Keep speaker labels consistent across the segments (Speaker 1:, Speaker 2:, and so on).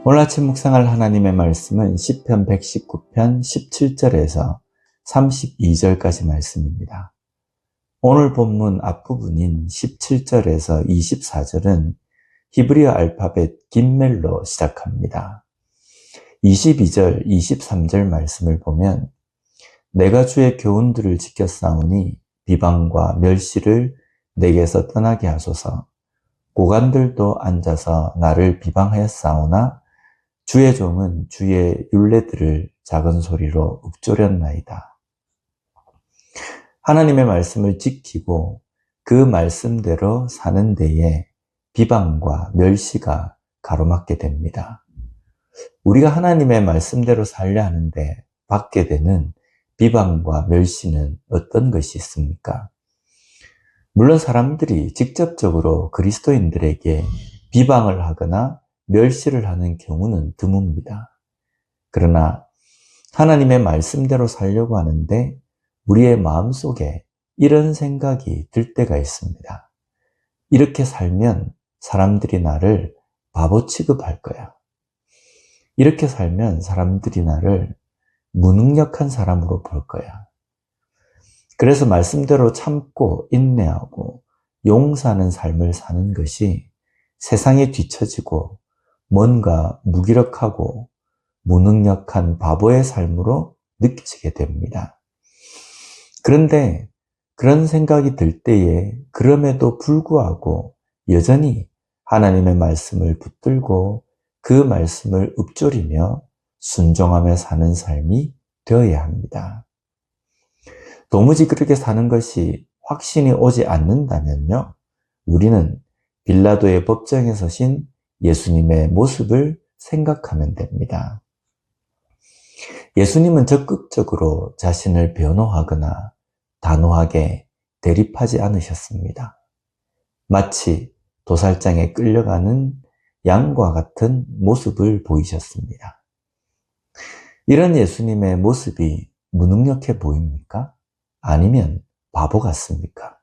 Speaker 1: 오늘 아침 묵상할 하나님의 말씀은 시편 119편 17절에서 32절까지 말씀입니다. 오늘 본문 앞부분인 17절에서 24절은 히브리어 알파벳 김멜로 시작합니다. 22절, 23절 말씀을 보면 내가 주의 교훈들을 지켰사오니 비방과 멸시를 내게서 떠나게 하소서. 고관들도 앉아서 나를 비방하였사오나 주의 종은 주의 율례들을 작은 소리로 읊조렸나이다. 하나님의 말씀을 지키고 그 말씀대로 사는 데에 비방과 멸시가 가로막게 됩니다. 우리가 하나님의 말씀대로 살려 하는데 받게 되는 비방과 멸시는 어떤 것이 있습니까? 물론 사람들이 직접적으로 그리스도인들에게 비방을 하거나 멸시를 하는 경우는 드뭅니다. 그러나 하나님의 말씀대로 살려고 하는데 우리의 마음속에 이런 생각이 들 때가 있습니다. 이렇게 살면 사람들이 나를 바보 취급할 거야. 이렇게 살면 사람들이 나를 무능력한 사람으로 볼 거야. 그래서 말씀대로 참고 인내하고 용서하는 삶을 사는 것이 세상에 뒤처지고 뭔가 무기력하고 무능력한 바보의 삶으로 느껴지게 됩니다. 그런데 그런 생각이 들 때에 그럼에도 불구하고 여전히 하나님의 말씀을 붙들고 그 말씀을 읊조리며 순종하며 사는 삶이 되어야 합니다. 도무지 그렇게 사는 것이 확신이 오지 않는다면요, 우리는 빌라도의 법정에 서신 예수님의 모습을 생각하면 됩니다. 예수님은 적극적으로 자신을 변호하거나 단호하게 대립하지 않으셨습니다. 마치 도살장에 끌려가는 양과 같은 모습을 보이셨습니다. 이런 예수님의 모습이 무능력해 보입니까? 아니면 바보 같습니까?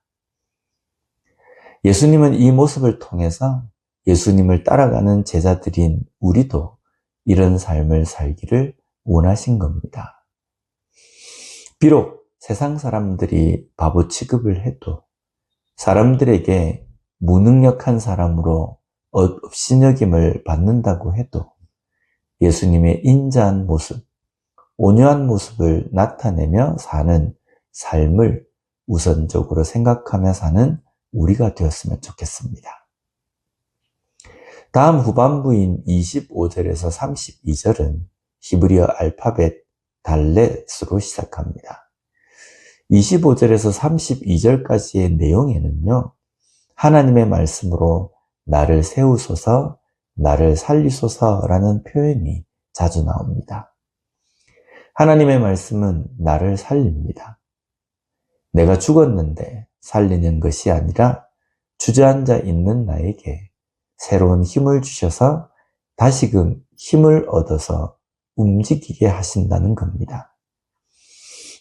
Speaker 1: 예수님은 이 모습을 통해서 예수님을 따라가는 제자들인 우리도 이런 삶을 살기를 원하신 겁니다. 비록 세상 사람들이 바보 취급을 해도 사람들에게 무능력한 사람으로 업신여김을 받는다고 해도 예수님의 인자한 모습, 온유한 모습을 나타내며 사는 삶을 우선적으로 생각하며 사는 우리가 되었으면 좋겠습니다. 다음 후반부인 25절에서 32절은 히브리어 알파벳 달렛으로 시작합니다. 25절에서 32절까지의 내용에는요, 하나님의 말씀으로 나를 세우소서, 나를 살리소서라는 표현이 자주 나옵니다. 하나님의 말씀은 나를 살립니다. 내가 죽었는데 살리는 것이 아니라 주저앉아 있는 나에게 새로운 힘을 주셔서 다시금 힘을 얻어서 움직이게 하신다는 겁니다.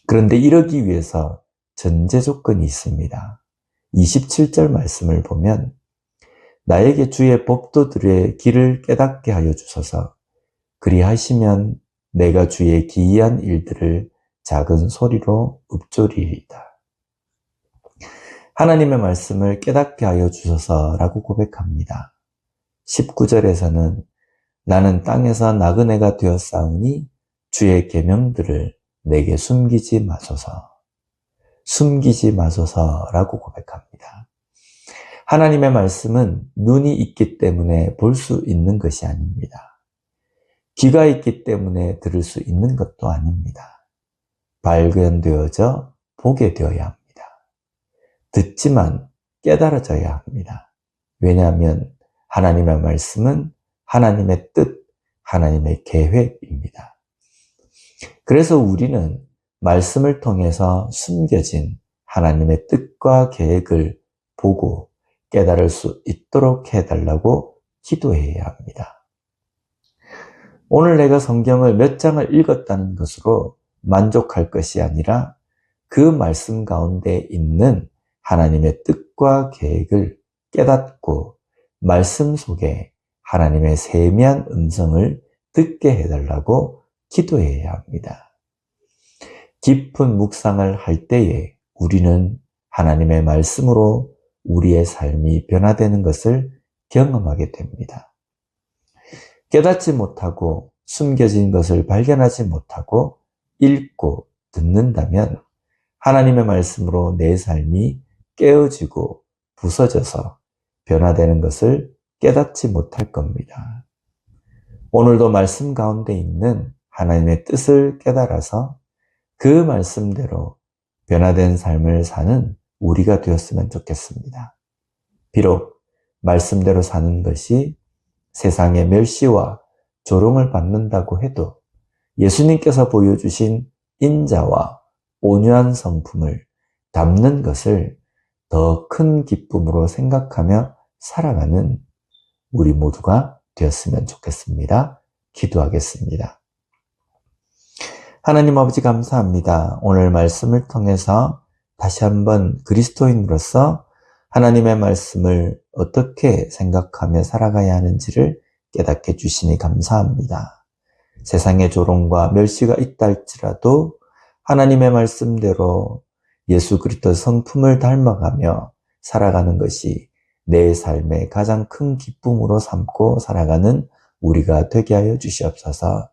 Speaker 1: 그런데 이러기 위해서 전제 조건이 있습니다. 27절 말씀을 보면 나에게 주의 법도들의 길을 깨닫게 하여 주소서. 그리하시면 내가 주의 기이한 일들을 작은 소리로 읊조리리이다. 하나님의 말씀을 깨닫게 하여 주소서라고 고백합니다. 19절에서는 나는 땅에서 나그네가 되었사오니 주의 계명들을 내게 숨기지 마소서. 숨기지 마소서라고 고백합니다. 하나님의 말씀은 눈이 있기 때문에 볼 수 있는 것이 아닙니다. 귀가 있기 때문에 들을 수 있는 것도 아닙니다. 발견되어져 보게 되어야 합니다. 듣지만 깨달아져야 합니다. 왜냐하면 하나님의 말씀은 하나님의 뜻, 하나님의 계획입니다. 그래서 우리는 말씀을 통해서 숨겨진 하나님의 뜻과 계획을 보고 깨달을 수 있도록 해달라고 기도해야 합니다. 오늘 내가 성경을 몇 장을 읽었다는 것으로 만족할 것이 아니라 그 말씀 가운데 있는 하나님의 뜻과 계획을 깨닫고 말씀 속에 하나님의 세미한 음성을 듣게 해달라고 기도해야 합니다. 깊은 묵상을 할 때에 우리는 하나님의 말씀으로 우리의 삶이 변화되는 것을 경험하게 됩니다. 깨닫지 못하고 숨겨진 것을 발견하지 못하고 읽고 듣는다면 하나님의 말씀으로 내 삶이 깨어지고 부서져서 변화되는 것을 깨닫지 못할 겁니다. 오늘도 말씀 가운데 있는 하나님의 뜻을 깨달아서 그 말씀대로 변화된 삶을 사는 우리가 되었으면 좋겠습니다. 비록 말씀대로 사는 것이 세상의 멸시와 조롱을 받는다고 해도 예수님께서 보여주신 인자와 온유한 성품을 담는 것을 더 큰 기쁨으로 생각하며 살아가는 우리 모두가 되었으면 좋겠습니다. 기도하겠습니다. 하나님 아버지 감사합니다. 오늘 말씀을 통해서 다시 한번 그리스도인으로서 하나님의 말씀을 어떻게 생각하며 살아가야 하는지를 깨닫게 주시니 감사합니다. 세상의 조롱과 멸시가 있다 할지라도 하나님의 말씀대로 예수 그리스도의 성품을 닮아가며 살아가는 것이 내 삶의 가장 큰 기쁨으로 삼고 살아가는 우리가 되게 하여 주시옵소서.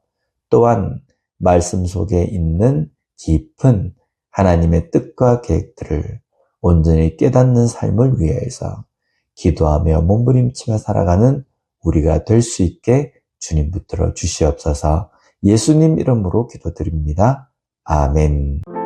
Speaker 1: 또한 말씀 속에 있는 깊은 하나님의 뜻과 계획들을 온전히 깨닫는 삶을 위해서 기도하며 몸부림치며 살아가는 우리가 될 수 있게 주님 붙들어 주시옵소서. 예수님 이름으로 기도드립니다. 아멘.